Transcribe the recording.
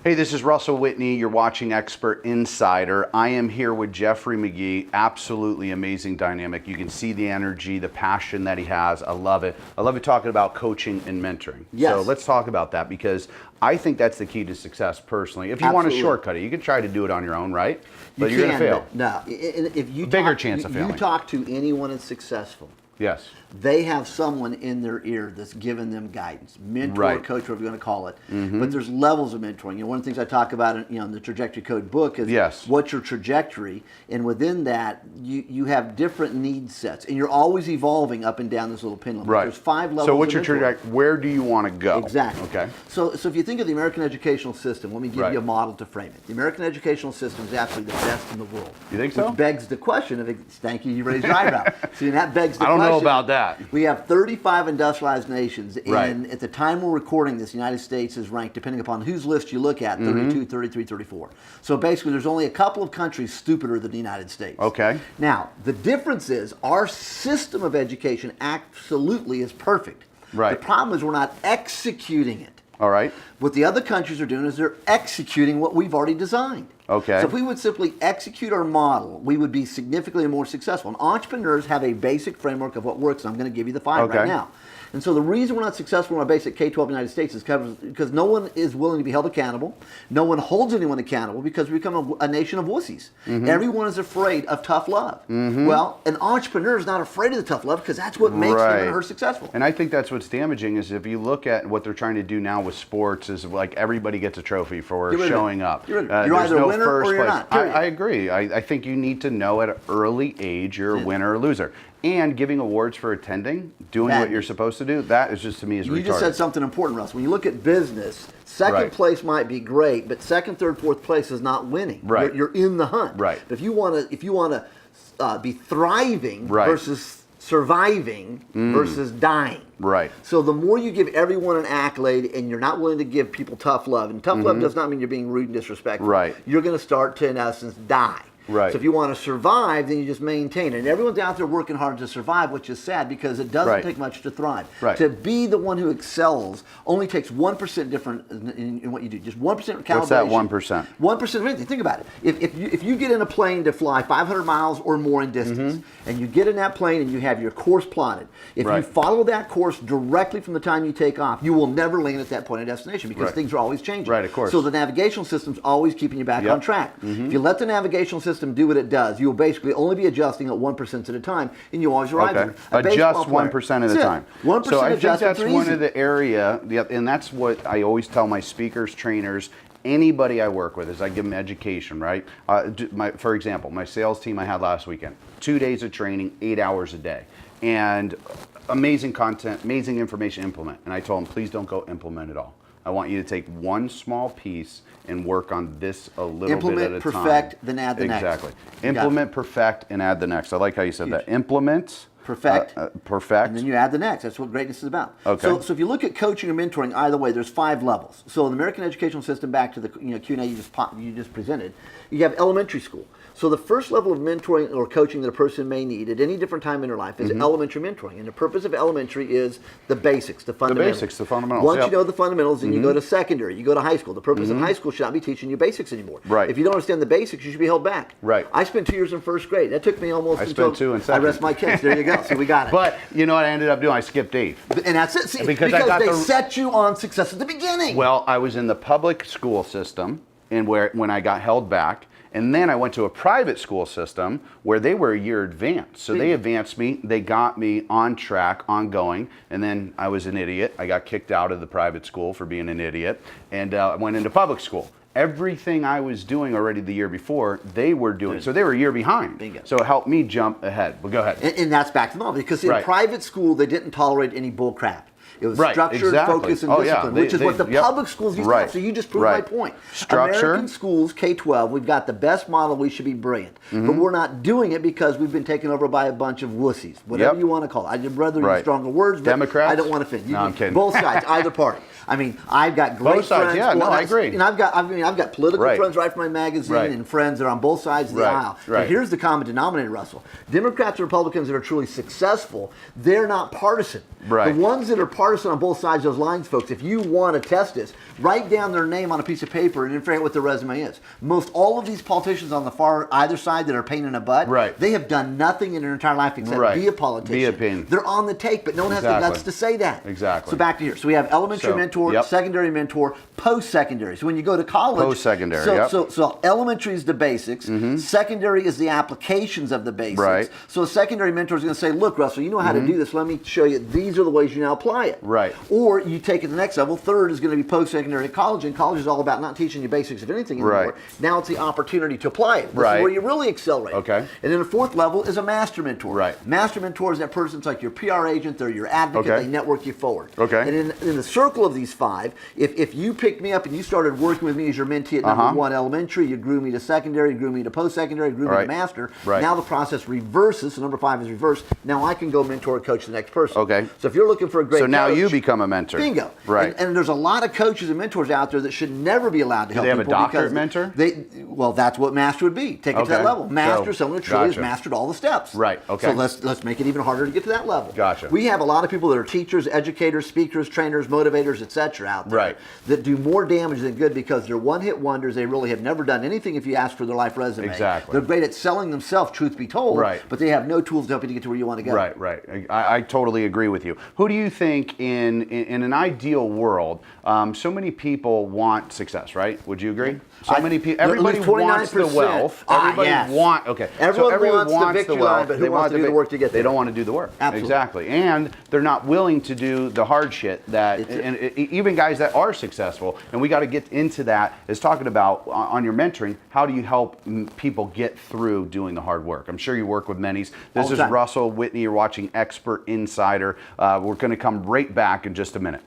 Hey, this is Russell Whitney. You're watching Expert Insider. I am here with Jeffrey Magee. Absolutely amazing dynamic. You can see the energy, the passion that he has. I love it. I love it talking about coaching and mentoring. Yes. So let's talk about that because I think that's the key to success personally. If you want to shortcut it, you can try to do it on your own, right? But you're going to fail. No, if you bigger chance of failing. You talk to anyone that's successful. Yes. They have someone in their ear that's giving them guidance, mentor, coach, whatever you're going to call it. But there's levels of mentoring. You know, one of the things I talk about in the Trajectory Code book is what's your trajectory, and within that you have different need sets, and you're always evolving up and down this little pendulum. Right. There's 5 levels. So what's of your trajectory? Where do you want to go? Exactly. Okay. So if you think of the American educational system, let me give you a model to frame it. The American educational system is absolutely the best in the world. You think so? Which begs the question of, thank you raised your eyebrow. See, and that begs the question. I don't know about that. We have 35 industrialized nations, and at the time we're recording this, the United States is ranked, depending upon whose list you look at, 32, 33, 34. So basically, there's only a couple of countries stupider than the United States. Okay. Now, the difference is our system of education absolutely is perfect. Right. The problem is we're not executing it. All right. What the other countries are doing is they're executing what we've already designed. Okay. So if we would simply execute our model, we would be significantly more successful. And entrepreneurs have a basic framework of what works, and I'm going to give you the 5 right now. And so the reason we're not successful in our basic K-12 in the United States is because no one is willing to be held accountable. No one holds anyone accountable because we become a nation of wussies. Everyone is afraid of tough love. Well, an entrepreneur is not afraid of the tough love because that's what makes him or her successful. And I think that's what's damaging is if you look at what they're trying to do now with sports is like everybody gets a trophy for showing up. You're either a winner or you're not. I agree. I think you need to know at an early age you're a winner or loser. And giving awards for attending, doing what you're supposed to do, that is just to me is retarded. You just said something important, Russ. When you look at business, second place might be great, but second, third, fourth place is not winning. Right. You're in the hunt. Right. But if you want to be thriving versus surviving versus dying. Right. So the more you give everyone an accolade and you're not willing to give people tough love, and tough love does not mean you're being rude and disrespectful. Right. You're going to start to, in essence, die. Right. So if you want to survive, then you just maintain it. And everyone's out there working hard to survive, which is sad because it doesn't take much to thrive. Right. To be the one who excels only takes 1% different in what you do. Just 1% calibration. What's that 1%? 1% of anything. Think about it. If you get in a plane to fly 500 miles or more in distance, and you get in that plane and you have your course plotted, if you follow that course directly from the time you take off, you will never land at that point of destination because things are always changing. Right, of course. So the navigational system's always keeping you back on track. If you let the navigational system do what it does, you will basically only be adjusting at 1% at a time, and you always arrive there. Adjust 1% at a time. 1% so I think that's one one of the area, and that's what I always tell my speakers, trainers, anybody I work with is I give them education, right? For example, my sales team I had last weekend, 2 days of training, 8 hours a day, and amazing content, amazing information, implement. And I told them, please don't go implement it all. I want you to take one small piece and work on this a little bit at a time. Implement, perfect, then add the next. Exactly. Implement, perfect, and add the next. I like how you said that. Implement, perfect, perfect, and then you add the next. That's what greatness is about. Okay. So if you look at coaching or mentoring, either way, there's 5 levels. So in the American educational system, back to the Q&A you just presented, you have elementary school. So the first level of mentoring or coaching that a person may need at any different time in their life is elementary mentoring. And the purpose of elementary is the basics, the fundamentals. The basics, the fundamentals. Once you know the fundamentals, then you go to secondary, you go to high school. The purpose of high school should not be teaching you basics anymore. Right. If you don't understand the basics, you should be held back. Right. I spent 2 years in first grade. That took me almost until spent 2 in second. I rest my case. There you go. So we got it. But you know what I ended up doing? I skipped 8. And that's it. See, because they set you on success at the beginning. Well, I was in the public school system, and when I got held back. And then I went to a private school system where they were a year advanced. So they advanced me, they got me on track, ongoing, and then I was an idiot. I got kicked out of the private school for being an idiot, and I went into public school. Everything I was doing already the year before, they were doing. So they were a year behind. Bingo. So it helped me jump ahead. But go ahead. And that's back to the model, because in private school, they didn't tolerate any bull crap. It was structure, focus, and discipline, which is what the public schools used to have. So you just proved my point. Structure. American schools, K-12, we've got the best model. We should be brilliant. But we're not doing it because we've been taken over by a bunch of wussies, whatever you want to call it. I'd rather use stronger words, but Democrats? I don't want to offend. No, I'm kidding. Both sides, either party. I mean, I've got great both sides, friends. yeah, no, I agree. And I've got political friends right from my magazine and friends that are on both sides of the aisle. But here's the common denominator, Russell. Democrats and Republicans that are truly successful, they're not partisan. The ones that are partisan partisan on both sides of those lines, folks. If you want to test this, write down their name on a piece of paper and then figure out what their resume is. Most all of these politicians on the far either side that are pain in the butt, right. they have done nothing in their entire life except right. be a politician. Be a pain. They're on the take, but no one has the guts to say that. Exactly. So back to here. So we have elementary mentor, yep. secondary mentor, post-secondary. So when you go to college, post-secondary. So elementary is the basics. Secondary is the applications of the basics. Right. So a secondary mentor is going to say, look, Russell, you know how to do this. Let me show you. These are the ways you now apply it. Right. Or you take it to the next level. Third is going to be post-secondary college, and college is all about not teaching you basics of anything anymore. Right. Now it's the opportunity to apply it. This right. is where you really accelerate. Okay. And then the fourth level is a master mentor. Right. Master mentor is that person's like your PR agent, they're your advocate, okay. they network you forward. Okay. And in the circle of these five, if you picked me up and you started working with me as your mentee at number one elementary, you grew me to secondary, you grew me to post-secondary, you grew me to master, now the process reverses, so number five is reversed. Now I can go mentor and coach the next person. Okay. So if you're looking for a great So now coach, you become a mentor. Bingo. Right. And there's a lot of coaches and mentors out there that should never be allowed to help people. Do they have a doctorate mentor? Well, that's what master would be. Take it to that level. Master, someone who truly has mastered all the steps. Right. Okay. So let's make it even harder to get to that level. Gotcha. We have a lot of people that are teachers, educators, speakers, trainers, motivators, etc. out there that do more damage than good because they're one-hit wonders. They really have never done anything if you ask for their life resume. Exactly. They're great at selling themselves, truth be told, but they have no tools to help you to get to where you want to go. Right, right. I totally agree with you. Who do you think in an ideal world, so many people want success, right? Would you agree? So many people, everybody wants the wealth. Everybody Everyone wants the wealth, but who wants to do the work to get there? They don't want to do the work. Absolutely. Exactly. And they're not willing to do the hard shit that, even guys that are successful, and we got to get into that, is talking about on your mentoring, how do you help people get through doing the hard work? I'm sure you work with many. This is Russell, Whitney, you're watching Expert Insider. We're going to come right back in just a minute.